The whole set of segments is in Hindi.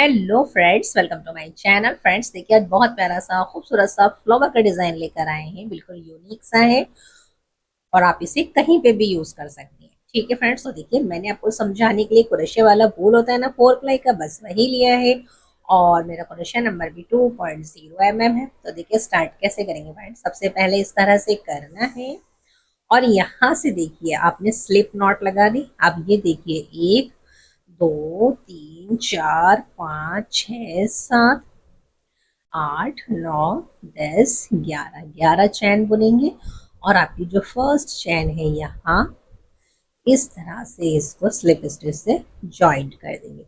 Hello friends, welcome to my channel. Friends देखिए, आज बहुत प्यारा सा खूबसूरत सा फ्लावर का डिजाइन लेकर आए हैं। बिल्कुल यूनिक सा है और आप इसे कहीं पे भी यूज कर सकते हैं। ठीक है फ्रेंड्स, तो देखिए मैंने आपको समझाने के लिए क्रोशे वाला वूल होता है ना, 4 प्लाई का, बस वही लिया है। और मेरा क्रोशे नंबर भी 2.0 mm है। तो देखिए स्टार्ट कैसे करेंगे फ्रेंड्स। सबसे पहले इस तरह से करना है और यहाँ से देखिए आपने स्लिप नॉट लगा दी। अब ये देखिए 1 2 3 4 5 6 7 8 9 10 11 11 चैन बुनेंगे। और आपकी जो फर्स्ट चैन है यहाँ इस तरह से इसको स्लिप स्टिच से जॉइंट कर देंगे।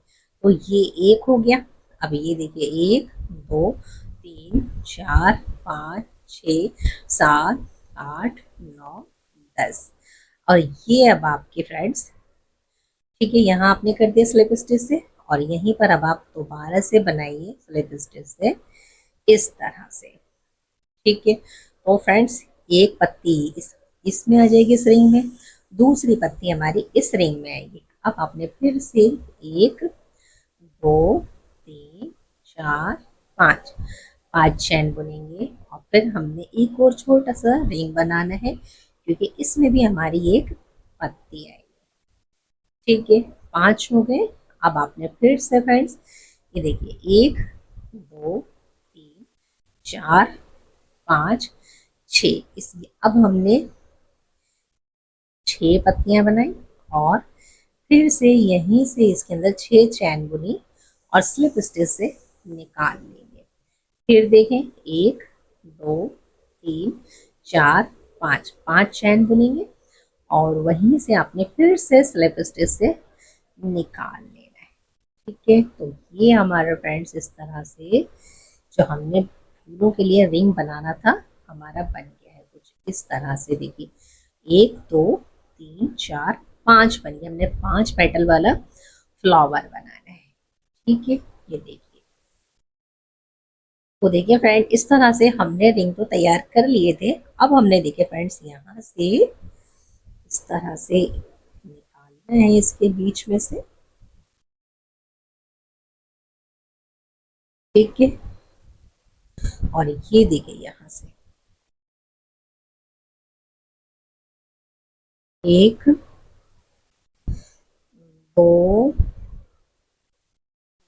तो ये एक हो गया। अब ये देखिए 1 2 3 4 5 6 7 8 9 10। और ये अब आपके फ्रेंड्स, ठीक है, यहाँ आपने कर दिया स्लिप स्टिच से। और यहीं पर अब आप दोबारा से बनाइए स्लिप स्टिच से इस तरह से। ठीक है, तो फ्रेंड्स एक पत्ती इसमें आ जाएगी इस रिंग में, दूसरी पत्ती हमारी इस रिंग में आएगी। अब आपने फिर से 1 2 3 4 5 5 चैन बुनेंगे। और फिर हमने एक और छोटा सा रिंग बनाना है क्योंकि इसमें भी हमारी एक पत्ती आएगी। ठीक है, 5 हो गए। अब आपने फिर से फ्रेंड्स ये देखिए 1 2 3 4 5 6, इसलिए अब हमने 6 पत्तियां बनाई। और फिर से यहीं से इसके अंदर 6 चैन बुनी और स्लिप स्टिच से निकाल लेंगे। फिर देखें 1 2 3 4 5 5 चैन बुनेंगे और वहीं से आपने फिर से स्लिप स्टिच से निकाल लेना है। ठीक है, तो ये हमारे फ्रेंड्स इस तरह से जो हमने फूलों के लिए रिंग बनाना था हमारा बन गया है। कुछ इस तरह से देखिए 1 2 3 4 5 बन गया। हमने 5 पेटल वाला फ्लावर बनाना है। ठीक है, ये देखिए। तो देखिए फ्रेंड, इस तरह से हमने रिंग तो तैयार कर लिए थे। अब हमने देखिए फ्रेंड्स यहाँ से इस तरह से निकालना है इसके बीच में से। ठीक है, और ये देखिए यहाँ से 1 2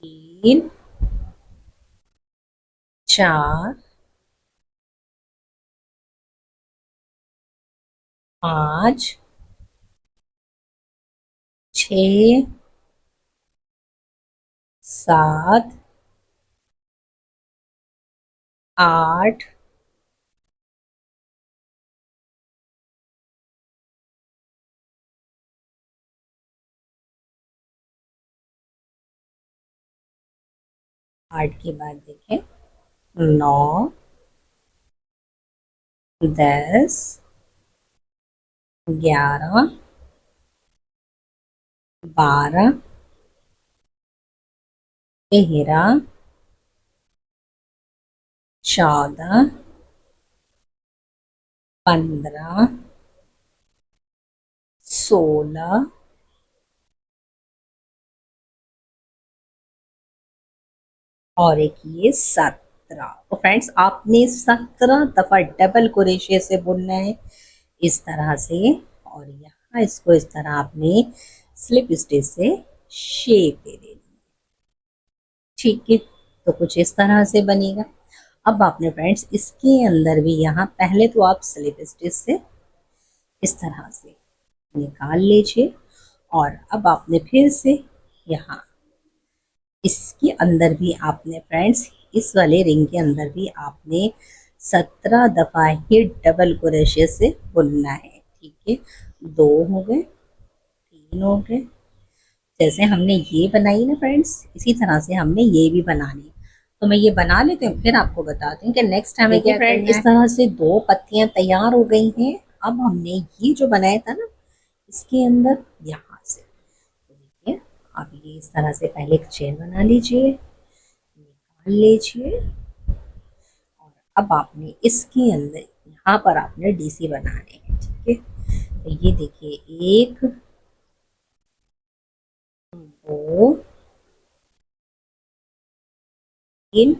3 4 5 6 7 8 8 के बाद देखें 9 10 11 12 13 14 15 16 और एक ये 17। तो फ्रेंड्स आपने 17 दफा डबल क्रोशे से बुनना है इस तरह से। और यहाँ इसको इस तरह आपने स्लिप स्टिच से शेप दे देनी। ठीक है, तो कुछ इस तरह से बनेगा। अब आपने फ्रेंड्स इसके अंदर भी यहाँ पहले तो आप स्लिप स्टिच से इस तरह से निकाल लीजिए। और अब आपने फिर से यहाँ इसके अंदर भी आपने फ्रेंड्स इस वाले रिंग के अंदर भी आपने 17 दफा ही डबल क्रोशे से बुनना है। ठीक है, 2 हो गए, 3 हो गए। जैसे हमने ये बनाई ना फ्रेंड्स, इसी तरह से हमने ये भी बनानी है। तो मैं ये बना लेती हूँ फिर आपको बताती हूँ कि नेक्स्ट हमें क्या करना है। इस तरह से 2 पत्तियां तैयार हो गई हैं। अब हमने ये जो बनाया था ना इसके अंदर यहाँ से, तो देखिए आप ये इस तरह से पहले एक चेन बना लीजिए, निकाल लीजिए। और अब आपने इसके अंदर यहाँ पर आपने डीसी बनाने हैं। ठीक है, तो ये देखिए 1 2 3 3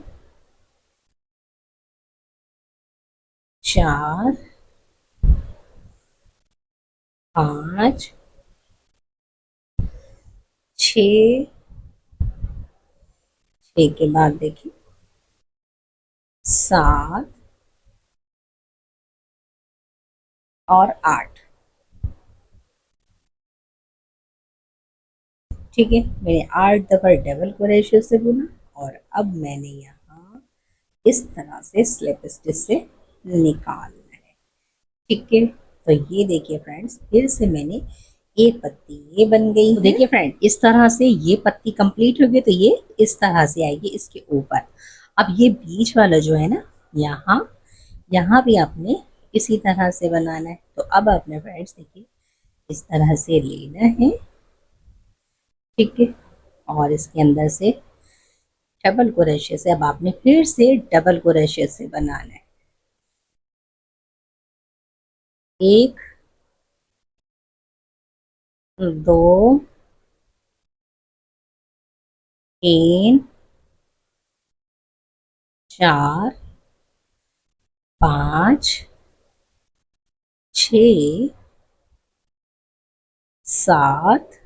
4 5 6 6 के बाद देखिए 7 और 8। ठीक है, मैंने 8 दफा डबल क्रोशे से बुना और अब मैंने यहाँ इस तरह से स्लिप स्टिच से निकालना है। ठीक है, तो ये देखिए फ्रेंड्स, फिर से मैंने एक पत्ती ये बन गई है। तो देखिए फ्रेंड, इस तरह से ये पत्ती कंप्लीट हो गई, तो ये इस तरह से आएगी इसके ऊपर। अब ये बीच वाला जो है ना, यहाँ यहाँ भी आपने इसी तरह से बनाना है। तो अब आपने फ्रेंड्स देखिए इस तरह से लेना है। ठीक है, और इसके अंदर से डबल क्रोशे से अब आपने फिर से डबल क्रोशे से बनाना है। 1 2 3 4 5 6 7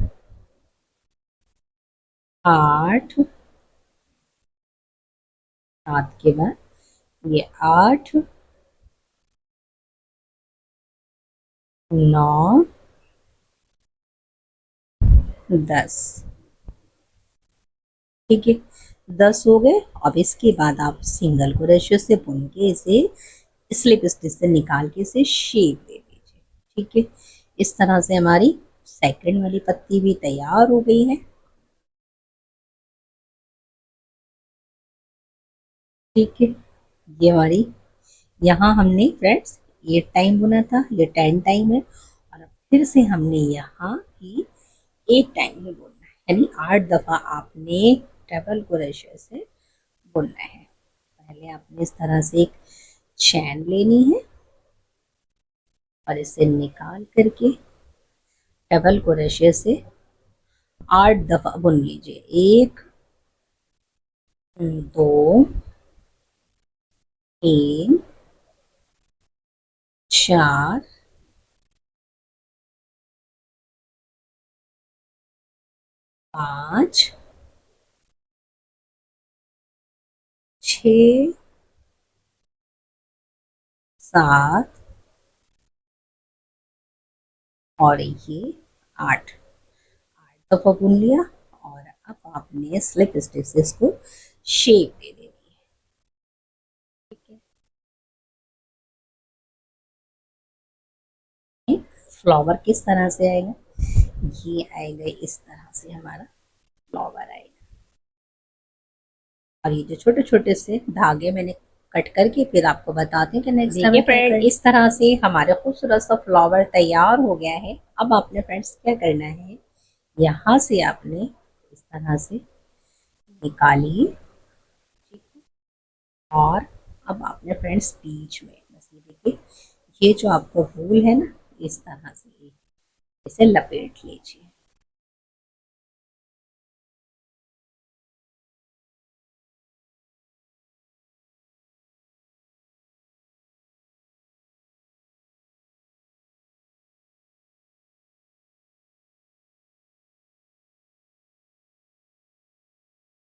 8। 7 के बाद ये 8 9 10। ठीक है, 10 हो गए। अब इसके बाद आप सिंगल क्रोशे से बुन के इसे स्लिप स्टिच से निकाल के इसे शेप दे दीजिए। ठीक है, इस तरह से हमारी सेकंड वाली पत्ती भी तैयार हो गई है। ठीक है, ये हमारी, यहाँ हमने फ्रेंड्स 8 टाइम बुना था, ये 10 टाइम है, और अब फिर से हमने यहाँ की 8 टाइम ही बुनना है, यानी 8 दफा आपने डबल क्रोशे से बुनना है। पहले आपने इस तरह से एक चैन लेनी है और इसे निकाल करके डबल क्रोशे से 8 दफा बुन लीजिए। 1 2 3 4 5 6 7 और ये 8 दफा बुन लिया। और अब आपने स्लिप स्टिच से इसको शेप दे देनी है। ठीक है, फ्लावर किस तरह से आएगा, ये आएगा इस तरह से हमारा फ्लावर आएगा। और ये जो छोटे छोटे से धागे मैंने कट करके फिर आपको बताते हैं कि नेक्स्ट देखिए फ्रेंड, इस तरह से हमारे खूबसूरत सा फ्लावर तैयार हो गया है। अब आपने फ्रेंड्स क्या करना है, यहाँ से आपने इस तरह से निकालिए। ठीक है, और अब आपने फ्रेंड्स बीच में बस ये देखिए, ये जो आपका फूल है ना, इस तरह से इसे लपेट लीजिए।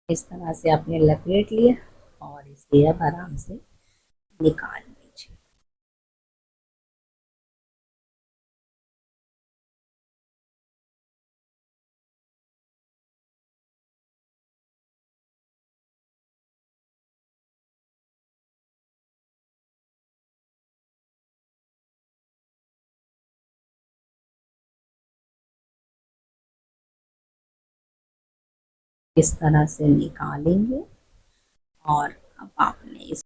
इस तरह से आपने लपेट लिया और इसे अब आराम से निकाल लीजिए। इस तरह से निकालेंगे और अब आपने इस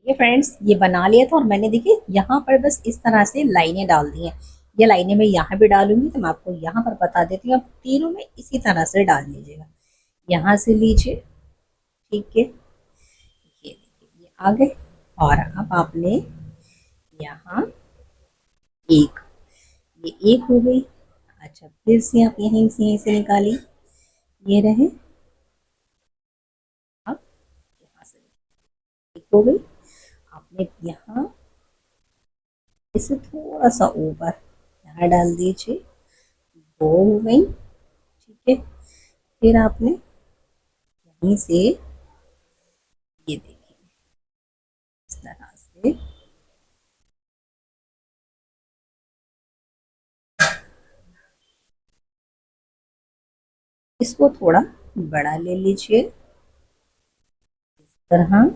ये फ्रेंड्स ये बना लिया था और मैंने देखिए यहाँ पर बस इस तरह से लाइनें डाल दी हैं। ये लाइनें मैं यहाँ भी डालूंगी तो मैं आपको यहाँ पर बता देती हूँ, आप तीनों में इसी तरह से डाल लीजिएगा। यहाँ से लीजिए, ठीक है, ये देखिए ये आ गए। और अब आपने यहाँ एक, ये एक हो गई। अच्छा फिर से आप यहीं से निकालिए, ये रहे। अब यहाँ से एक हो गई, आपने यहाँ इसे थोड़ा सा ऊपर यहाँ डाल दीजिए, दो हो गई, ठीक है। फिर आपने यहीं से ये देखिए इस तरह से इसको थोड़ा बड़ा ले लीजिए इस तरह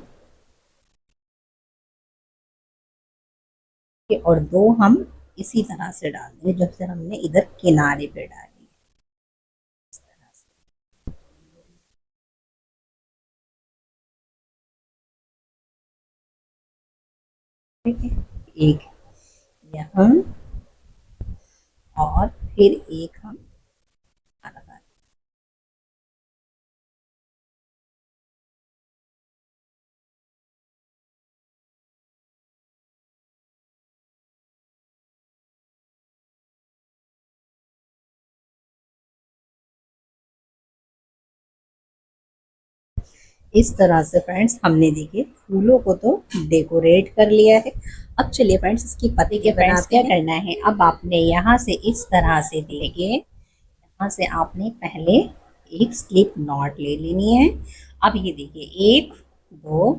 के, और दो हम इसी तरह से डाल देंगे जैसे हमने इधर किनारे पे डाली इस तरह से। ठीक है, एक यहाँ और फिर एक हम लगा। इस तरह से फ्रेंड्स हमने देखिए फूलों को तो डेकोरेट कर लिया है। अब चलिए फ्रेंड्स इसकी पत्ती के फ्रेंड्स क्या करना है, अब आपने यहाँ से इस तरह से देखिए, यहाँ से आपने पहले एक स्लिप नॉट ले लेनी है। अब ये देखिए 1 2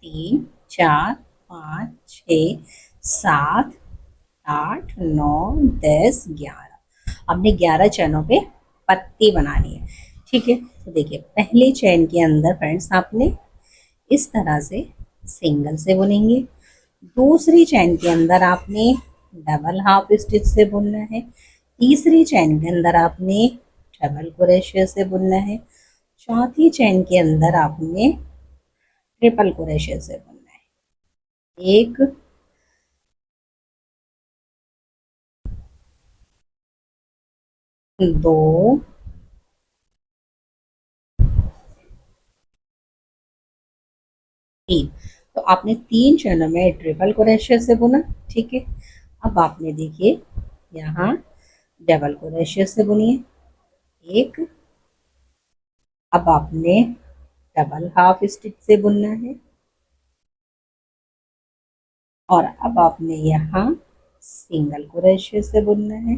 3 4 5 6 7 8 9 10 11, हमने 11 चैनों पे पत्ती बनानी है। ठीक है, तो देखिए पहले चैन के अंदर फ्रेंड्स आपने इस तरह से सिंगल से बुनेंगे, दूसरी चैन के अंदर आपने डबल हाफ स्टिच से बुनना है, तीसरी चैन के अंदर आपने डबल क्रोशे से बुनना है, चौथी चैन के अंदर आपने ट्रिपल क्रोशे से बुनना है। एक दो तीन, तो आपने तीन चैनों में ट्रिपल क्रोशे से बुना। ठीक है, अब आपने देखिए यहाँ डबल क्रोशे से बुनिए एक, अब आपने डबल हाफ स्टिच से बुनना है, और अब आपने यहाँ सिंगल क्रोशे से बुनना है।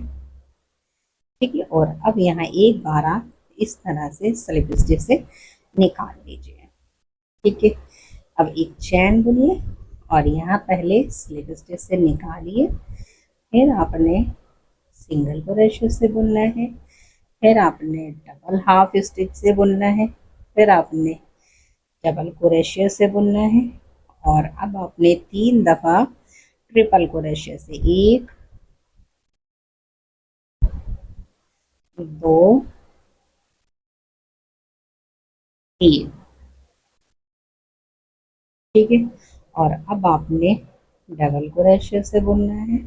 ठीक है, और अब यहाँ एक बार आप इस तरह से स्लिप स्टिच से निकाल लीजिए। ठीक है, अब एक चैन बुनिए और यहाँ पहले स्लिप स्टिच से निकालिए, फिर आपने सिंगल क्रोशे से बुनना है, फिर आपने डबल हाफ स्टिच से बुनना है, फिर आपने डबल क्रोशे से बुनना है, और अब आपने 3 दफ़ा ट्रिपल क्रोशे से, एक दो तीन। ठीक है, और अब आपने डबल क्रोशे से बुनना है,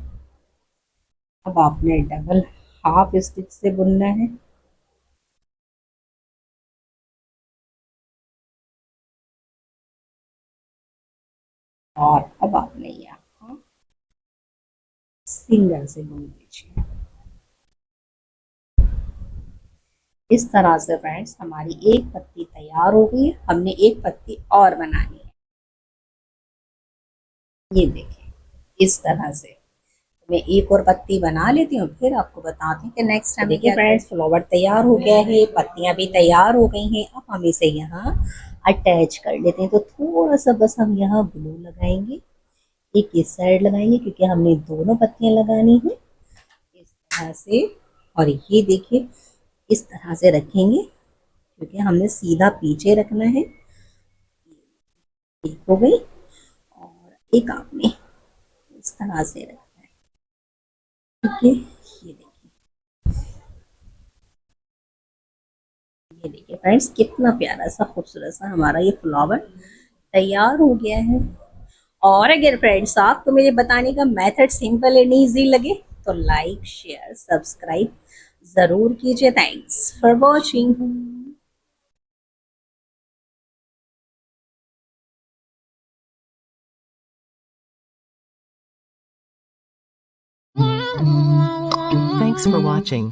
अब आपने डबल हाफ स्टिच से बुनना है, और अब आपने यहाँ सिंगल से बुन लीजिए। इस तरह से फ्रेंड्स हमारी एक पत्ती तैयार हो गई है, हमने एक पत्ती और बनानी है। ये देखिए इस तरह से मैं एक और पत्ती बना लेती हूँ, फिर आपको बताती हूँ कि नेक्स्ट टाइम। देखिए फ्रेंड्स फ्लावर तैयार हो गया है, पत्तियां भी तैयार हो गई हैं। अब हम इसे यहाँ अटैच कर लेते हैं, तो थोड़ा सा बस हम यहाँ ग्लू लगाएंगे, एक इस साइड लगाएंगे क्योंकि हमने दोनों पत्तियां लगानी है इस तरह से, और ये देखिए इस तरह से रखेंगे क्योंकि हमने सीधा पीछे रखना है। एक हो गई, और एक आपने इस तरह से रखना है। ठीक है, ये देखिए फ्रेंड्स कितना प्यारा सा खूबसूरत सा हमारा ये फ्लावर तैयार हो गया है। और अगर फ्रेंड्स आपको मेरे बताने का मेथड सिंपल एंड इजी लगे तो लाइक शेयर सब्सक्राइब जरूर कीजिए। Thanks for watching. Thanks for watching.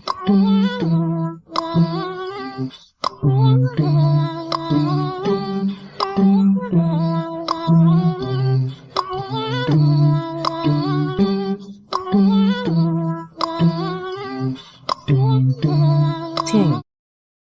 Ting.